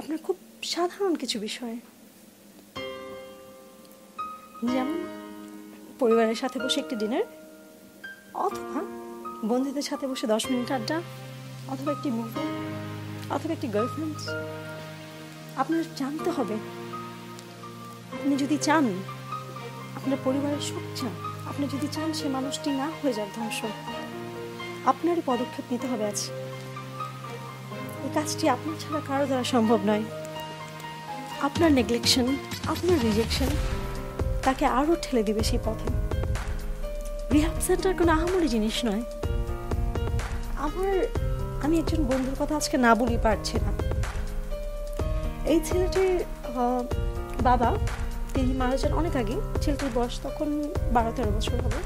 আপনার খুব সাধারণ কিছু বিষয়, যেমন পরিবারের সাথে বসে একটি ডিনার, অথবা বন্ধুদের সাথে বসে 10 মিনিট আড্ডা, অথবা একটি মুভি, অথবা একটি গার্লফ্রেন্ড। আপনার জানতে হবে, আপনি যদি চান আপনার পরিবারের সুখ চান, আপনি যদি চান সে মানুষটি না হয়ে যাক ধ্বংস, আপনারই পদক্ষেপ নিতে হবে। আজ এই কাজটি আপনার ছাড়া কারো দ্বারা সম্ভব নয়। আপনার নেগলেকশন, আপনার রিজেকশন তাকে আরও ঠেলে দিবে সেই পথে। রিহ্যাব সেন্টার কোনো আহামরি জিনিস নয়। আমি একজন বন্ধুর কথা আজকে না বলি পারছি না। এই ছেলেটির বাবা, তিনি মারা যান অনেক আগে। ছেলেটির বয়স তখন 12-13 বছর হবে।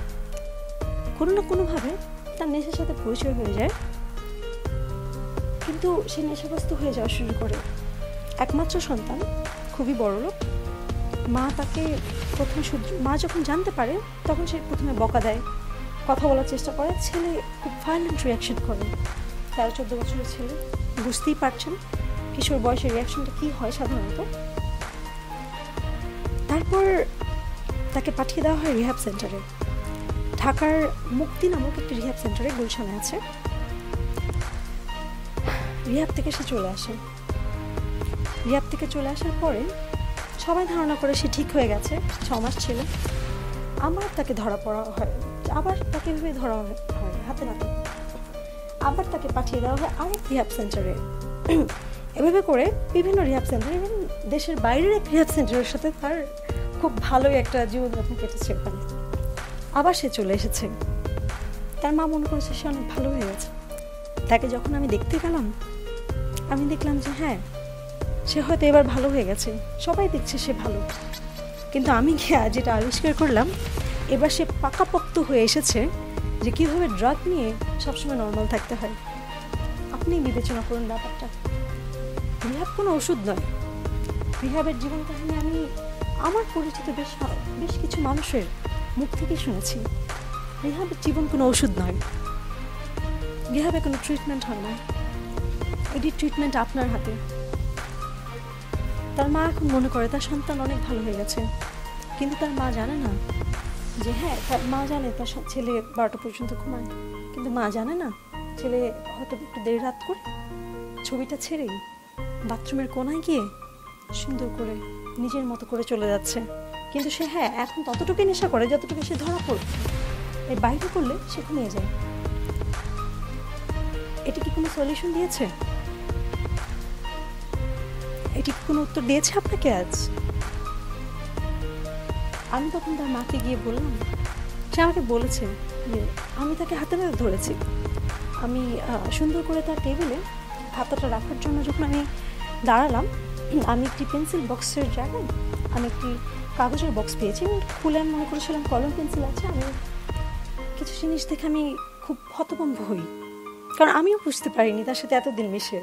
কোনো না কোনোভাবে তার নেশার সাথে পরিচয় হয়ে যায়, কিন্তু সে নেশাগ্রস্ত হয়ে যাওয়া শুরু করে। একমাত্র সন্তান, খুবই বড়লোক। মা তাকে প্রথমে মা যখন জানতে পারে তখন সে প্রথমে বকা দেয়, কথা বলার চেষ্টা করে। ছেলে খুব ভায়োলেন্ট রিয়াকশন করে। 13-14 বছরের ছেলে, বুঝতেই পারছেন কিশোর বয়সের রিয়াকশনটা কী হয় সাধারণত। তারপর তাকে পাঠিয়ে দেওয়া হয় রিহ্যাব সেন্টারে। ঢাকার মুক্তি নামক একটি রিহ্যাব সেন্টারে, গুলশানে আছে। রিহ্যাব থেকে সে চলে আসে। রিহ্যাব থেকে চলে আসার পরে সবাই ধারণা করে সে ঠিক হয়ে গেছে, 6 মাস ছিল। আমার তাকে ধরা পড়া হয়, আবার তাকে এভাবে ধরা হয় হাতে নাতে। আবার তাকে পাঠিয়ে দেওয়া হয় আরেক রিহ্যাব সেন্টারে। এভাবে করে বিভিন্ন রিহ্যাব সেন্টার, এবং দেশের বাইরের এক রিহ্যাব সেন্টারের সাথে তার খুব ভালোই একটা জীবনযাপন কেটেছে ওখানে। আবার সে চলে এসেছে। তার মা মনে করেছে সে অনেক ভালো হয়ে গেছে। তাকে যখন আমি দেখতে গেলাম, আমি দেখলাম যে হ্যাঁ, সে হয়তো এবার ভালো হয়ে গেছে, সবাই দেখছে সে ভালো। কিন্তু আমি যেটা আবিষ্কার করলাম, এবার সে পাকাপোক্ত হয়ে এসেছে যে কীভাবে ড্রাগ নিয়ে সবসময় নর্মাল থাকতে হয়। আপনি বিবেচনা করুন ব্যাপারটা। রিহ্যাব কোনো ওষুধ নয়। রিহ্যাবের জীবন কাহিনী আমি আমার পরিচিত বেশ কিছু মানুষের মুখ থেকে শুনেছি। রিহ্যাবের জীবন কোনো ওষুধ নয়। রিহ্যাবে কোনো ট্রিটমেন্ট হয় না। এটি ট্রিটমেন্ট আপনার হাতে। তার মা এখন মনে করে তার সন্তান অনেক ভালো হয়ে গেছে, কিন্তু তার মা জানে না যে হ্যাঁ, তার মা জানে তার ছেলে 12টা পর্যন্ত ঘুমায়, কিন্তু মা জানে না ছেলে হয়তো একটু দেরি রাত করে ছবিটা ছেড়েই বাথরুমের কোনায় গিয়ে সুন্দর করে নিজের মতো করে চলে যাচ্ছে। কিন্তু সে হ্যাঁ, এখন ততটুকুই নেশা করে যতটুকু সে ধরা পড়ে। এর বাইরে করলে সে ঘুমিয়ে যায়। এটি কি কোনো সলিউশন দিয়েছে? এটি কি কোনো উত্তর দিয়েছে আপনাকে আজ? আমি তখন তার মাকে গিয়ে বললাম, সে আমাকে বলেছে যে আমি তাকে হাতে নাতে ধরেছি। আমি সুন্দর করে তার টেবিলে খাতাটা রাখার জন্য যখন আমি দাঁড়ালাম, আমি একটি পেন্সিল বক্সের জায়গায় আমি একটি কাগজের বক্স পেয়েছি। খুলে আমি মনে করেছিলাম কলম পেন্সিল আছে। আমি কিছু জিনিস দেখে আমি খুব হতভম্ব হই, কারণ আমিও বুঝতে পারিনি তার সাথে এতদিন মিশে।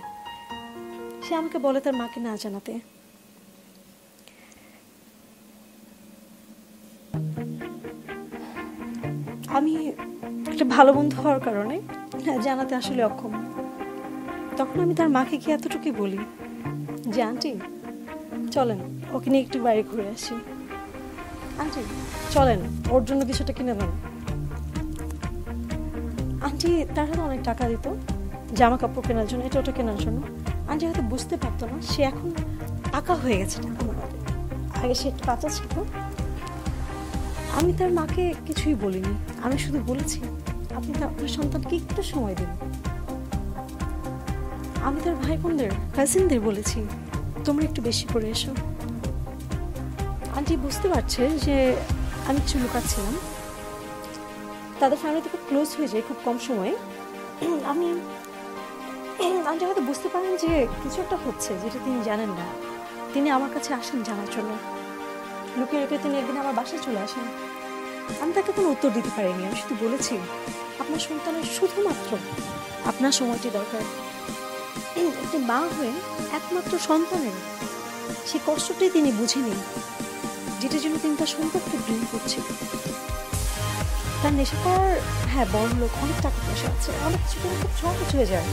সে আমাকে বলে তার মাকে না জানাতে। আমি একটা ভালো বন্ধু হওয়ার কারণে জানাতে আসলে অক্ষম। তখন আমি তার মাকে গিয়ে এতটুকুই বলি যে আন্টি চলেন ওকে নিয়ে একটু বাইরে ঘুরে আসি, আন্টি চলেন ওর জন্য কিছুটা কিনে দেন। আন্টি তার হাতে অনেক টাকা দিত জামা কাপড় কেনার জন্য, এটা ওটা কেনার জন্য। আন্টি হয়তো বুঝতে পারতো না সে এখন টাকা হয়ে গেছে টাকা বানাতে। আগে সে একটু কাঁচা ছিল। আমি তার মাকে কিছুই বলিনি, আমি শুধু বলেছি আপনি আপনার সন্তানকে একটু সময় দিন। আমি তার ভাই বোনদের, কাজিনদের বলেছি তোমরা একটু বেশি করে এসো। আন্টি বুঝতে পারছে যে আমি কিছু লুকাচ্ছিলাম। তাদের ফ্যামিলিতে খুব ক্লোজ হয়ে যায় খুব কম সময়ে। আন্টি হয়তো বুঝতে পারেন যে কিছু একটা হচ্ছে যেটা তিনি জানেন না। তিনি আমার কাছে আসেন জানার জন্য। লুকিয়ে লুকিয়ে তিনি একদিন আমার বাসায় চলে আসেন। আমি তাকে কোনো উত্তর দিতে পারিনি। আমি শুধু বলেছি আপনার সন্তানের শুধুমাত্র আপনার সময়টি দরকার। একটি মা হয়ে একমাত্র সন্তানের সেই কষ্টটাই তিনি বুঝেনি, যেটার জন্য তিনি তার সন্তানকে ব্লেম করছে। তার নেশা করার হ্যাঁ বড় লোক, অনেক টাকা পয়সা আছে, অনেক কিছু কিন্তু খুব সহজ হয়ে যায়,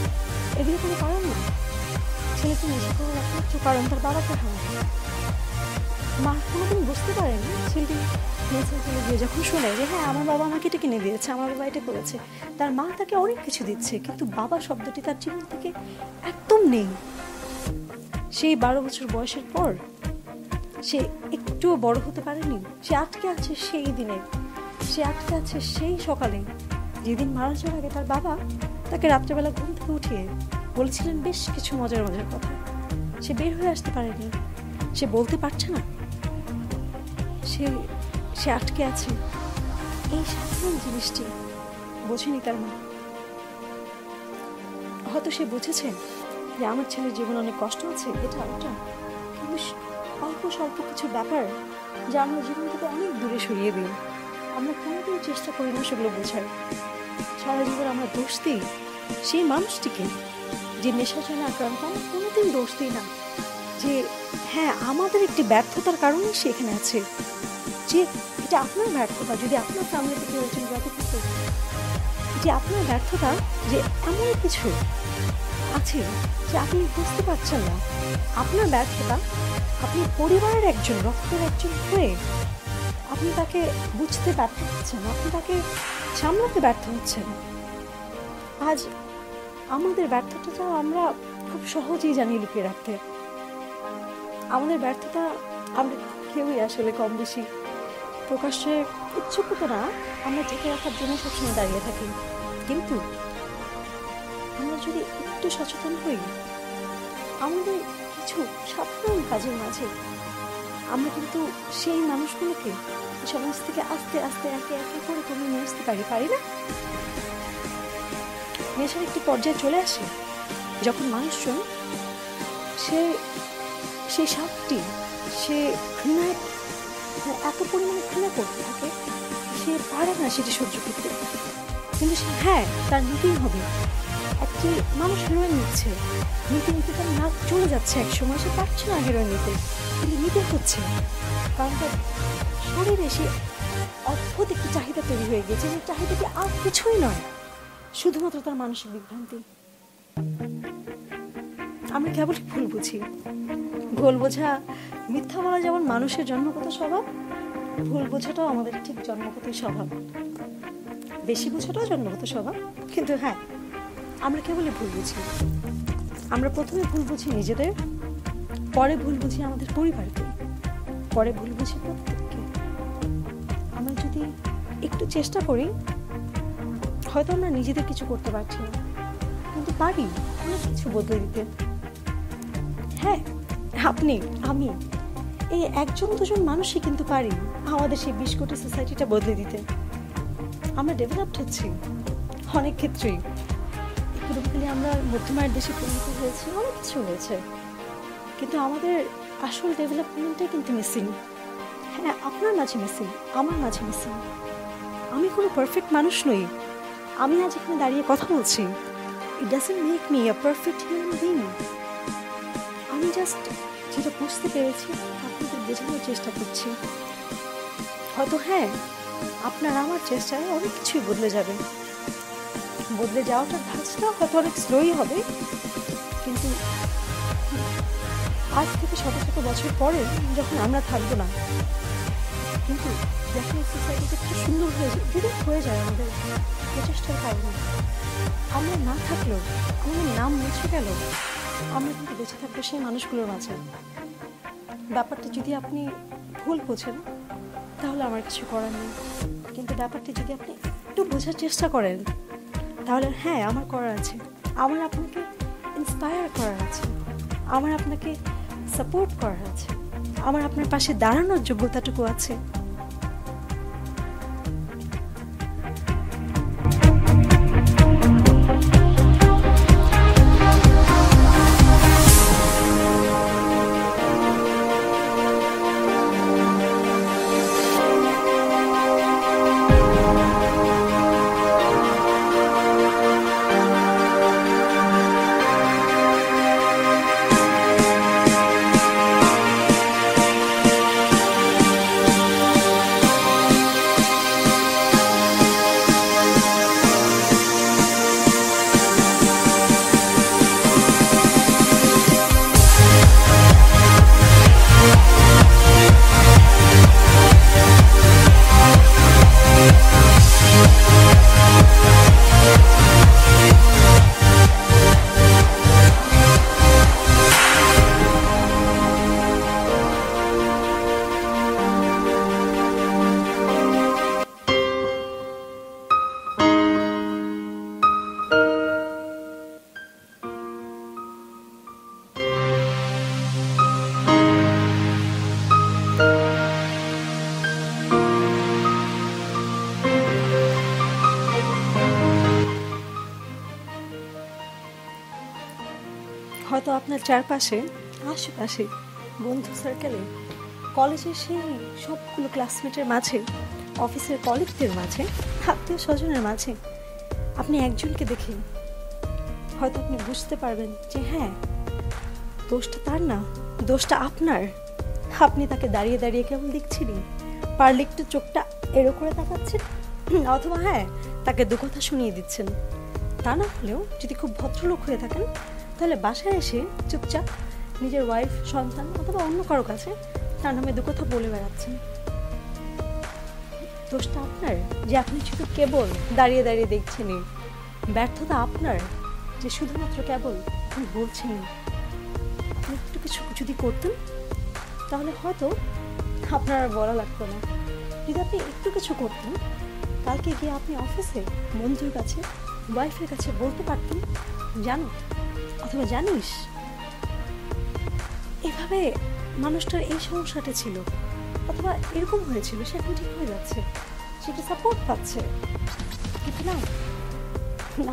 এগুলো কোনো কারণ না। ছেলেটি নেশা করার একমাত্র কারণ তার বাবাকে হারানো। মা কোনোদিন বুঝতে পারেনি ছেলেটি নেশা ফেলে গিয়ে যখন শোনে যে হ্যাঁ আমার বাবা আমাকে এটা কিনে দিয়েছে, আমার বাবা এটা করেছে, তার মা তাকে অনেক কিছু দিচ্ছে, কিন্তু বাবা শব্দটি তার জীবন থেকে একদম নেই। সেই 12 বছর বয়সের পর সে একটুও বড় হতে পারেনি। সে আটকে আছে সেই দিনে, সে আটকে আছে সেই সকালে যেদিন মারা যাওয়ার আগে তার বাবা তাকে রাত্রেবেলা ঘুম থেকে উঠিয়ে বলেছিলেন বেশ কিছু মজার মজার কথা। সে বের হয়ে আসতে পারেনি, সে বলতে পারছে না, সে সে আটকে আছে। এই সাধারণ জিনিসটি বোঝেনি তার মা। হয়তো সে বুঝেছে যে আমার ছেলের জীবনে অনেক কষ্ট আছে, এটা ওটা, কিন্তু অল্প স্বল্প কিছু ব্যাপার যা আমরা জীবন থেকে অনেক দূরে সরিয়ে দিই, আমরা কোনোদিন চেষ্টা করি না সেগুলো বোঝার। সারা জীবন আমরা দোষ দিই সেই মানুষটিকে যে নেশার জন্য আক্রান্ত। আমরা কোনোদিন দোষ দিই না যে হ্যাঁ আমাদের একটি ব্যর্থতার কারণে সে এখানে আছে, যে এটা আপনার ব্যর্থতা যদি আপনার ফ্যামিলি থেকে একজন ব্যাপার এটি আপনার ব্যর্থতা যে এমন কিছু আছে যে আপনি বুঝতে পারছেন না। আপনার ব্যর্থতা আপনি পরিবারের একজন, রক্তের একজন হয়ে আপনি তাকে বুঝতে ব্যর্থ হচ্ছেন, আপনি তাকে সামলাতে ব্যর্থ হচ্ছেন। আজ আমাদের ব্যর্থতাটা আমরা খুব সহজেই জানি লুকিয়ে রাখতে। আমাদের ব্যর্থতা আমরা কেউই আসলে কম বেশি প্রকাশ্যে ইচ্ছুকত না, আমরা ঢেকে রাখার জন্য সবসময় দাঁড়িয়ে থাকি। কিন্তু আমরা যদি একটু সচেতন হই, আমাদের কিছু সাধারণ কাজের মাঝে আমরা কিন্তু সেই মানুষগুলোকে সমাজ থেকে আস্তে আস্তে একে একে করে কমিয়ে নিয়ে আসতে পারি না? নেশার একটি পর্যায়ে চলে আসে যখন মানুষজন সেই সাপটি সে ঘৃণায় এত পরিমাণে ঘৃণা করতে থাকে, সে পারে না সেটি সহ্য করতে। কিন্তু সে হ্যাঁ তার নিতেই হবে। একটি মানুষ হেরোইন নিচ্ছে, নিতে নিতে তার নাক চলে যাচ্ছে, এক সময় সে পারছে না হেরোইন নিতে, কিন্তু নিতে হচ্ছে, কারণ তার শরীরে সে অদ্ভুত একটি চাহিদা তৈরি হয়ে গেছে। যে চাহিদাটি আর কিছুই নয়, শুধুমাত্র তার মানসিক বিভ্রান্তি। আমরা কেবল ভুল বুঝি। ভুল বোঝা, মিথ্যা বলা যেমন মানুষের জন্মগত স্বভাব, ভুল বোঝাটাও আমাদের ঠিক জন্মগত স্বভাব। বেশি বোঝাটাও জন্মগত স্বভাব, কিন্তু হ্যাঁ আমরা কেবলই ভুল বুঝি। আমরা প্রথমে ভুল বুঝি নিজেদের, পরে ভুল বুঝি আমাদের পরিবারকে, পরে ভুল বুঝি প্রত্যেককে। আমরা যদি একটু চেষ্টা করি, হয়তো আমরা নিজেদের কিছু করতে পারছি না, কিন্তু পারি অনেক কিছু বদলে দিতে। হ্যাঁ আপনি, আমি, এই একজন দুজন মানুষই কিন্তু পারি আমাদের সেই 20 কোটি সোসাইটিটা বদলে দিতে। আমরা ডেভেলপড হচ্ছি অনেক ক্ষেত্রেই, ইকোনমিক্যালি আমরা মধ্যমায়ের দেশে পরিণত হয়েছি, অনেক কিছু হয়েছে, কিন্তু আমাদের আসল ডেভেলপমেন্টটাই কিন্তু মিসিং। হ্যাঁ আপনার মাঝে মিসিং, আমার মাঝে মিসিং। আমি কোনো পারফেক্ট মানুষ নই। আমি আজ এখানে দাঁড়িয়ে কথা বলছি, it doesn't make me a perfect human being. আমি জাস্ট যেটা বুঝতে পেরেছি আপনাদের বোঝানোর চেষ্টা করছি। হয়তো হ্যাঁ আপনার আমার চেষ্টায় অনেক কিছুই বদলে যাবে, বদলে যাওয়াটার ধাঁচটা হয়তো অনেক স্লোই হবে, কিন্তু আজ থেকে শত শত বছর পরে যখন আমরা থাকবো না, কিন্তু যখন এই সোসাইটিটা একটু সুন্দর হয়ে যায় আমাদের প্রচেষ্টার কারণে, আমরা না থাকলেও আমাদের নাম মুছে গেল, আমরা কিন্তু বেঁচে থাকবো সেই মানুষগুলোর মাঝে। ব্যাপারটা যদি আপনি ভুল বোঝেন তাহলে আমার কিছু করার নেই, কিন্তু ব্যাপারটি যদি আপনি একটু বোঝার চেষ্টা করেন তাহলে হ্যাঁ আমার করার আছে, আমার আপনাকে ইন্সপায়ার করার আছে, আমার আপনাকে সাপোর্ট করার আছে, আমার আপনার পাশে দাঁড়ানোর যোগ্যতাটুকু আছে। আপনার চারপাশে আশেপাশে বন্ধু সার্কেলে কলেজের সেই সবগুলো ক্লাসমেটের মাঝে, অফিসের কলিগদের মাঝে, আত্মীয় স্বজনের মাঝে আপনি একজনকে দেখে হয়তো আপনি বুঝতে পারবেন যে হ্যাঁ, দোষটা তার না, দোষটা আপনার। আপনি তাকে দাঁড়িয়ে দাঁড়িয়ে কেমন দেখছিলেন, পারলে একটু চোখটা এড়ো করে তাকাচ্ছেন, অথবা হ্যাঁ, তাকে দু কথা শুনিয়ে দিচ্ছেন। তা না হলেও যদি খুব ভদ্রলোক হয়ে থাকেন, তাহলে বাসায় এসে চুপচাপ নিজের ওয়াইফ, সন্তান অথবা অন্য কারো কাছে তার নামে দু কথা বলে বেড়াচ্ছেন। দোষটা আপনার যে আপনি শুধু কেবল দাঁড়িয়ে দাঁড়িয়ে দেখছেন। ব্যর্থতা আপনার যে শুধুমাত্র কেবল আপনি বলছেন। আপনি একটু কিছু যদি করতেন তাহলে হয়তো আপনার আর বলা লাগতো না। যদি আপনি একটু কিছু করতেন, কালকে গিয়ে আপনি অফিসে বন্ধুর কাছে, ওয়াইফের কাছে বলতে পারতেন, জানো অথবা জানিস, এভাবে মানুষটার এই সমস্যাটা ছিল, অথবা এরকম হয়েছিল, সে এখন ঠিক হয়ে যাচ্ছে, সেটা সাপোর্ট পাচ্ছে। কিন্তু না,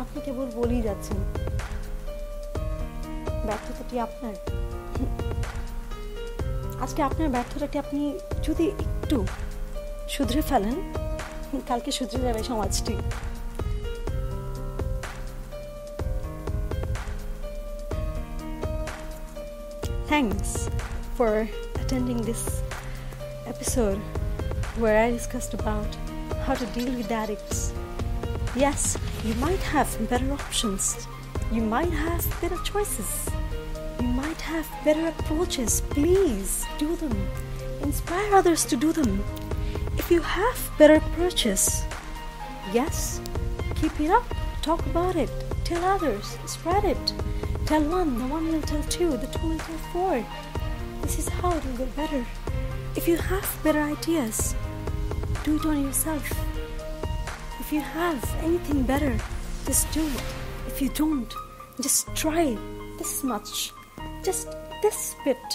আপনি কেবল বলেই যাচ্ছেন। ব্যর্থতাটি আপনার। আজকে আপনার ব্যর্থতাটি আপনি যদি একটু শুধরে ফেলেন, কালকে শুধরে যাবে সমাজটি। Thanks for attending this episode where I discussed about how to deal with addicts. Yes, you might have better options. You might have better choices. You might have better approaches. Please do them. Inspire others to do them. If you have better approaches, yes, keep it up. Talk about it. Tell others. Spread it. Tell one, the one will tell two, the two will tell four. This is how it will get better. If you have better ideas, do it on yourself. If you have anything better, just do it. If you don't, just try this much, just this bit.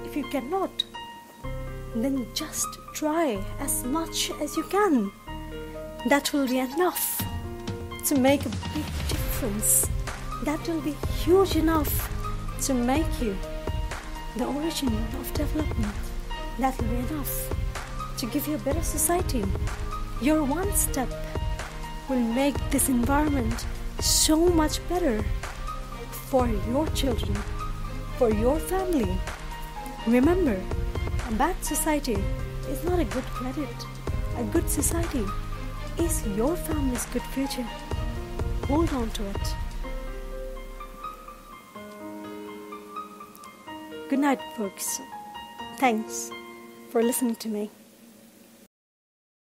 If you cannot, then just try as much as you can. That will be enough to make a big difference. That will be huge enough to make you the origin of development. That will be enough to give you a better society. Your one step will make this environment so much better for your children, for your family. Remember, a bad society is not a good credit. A good society is your family's good future. Hold on to it. Good night, folks. Thanks for listening to me.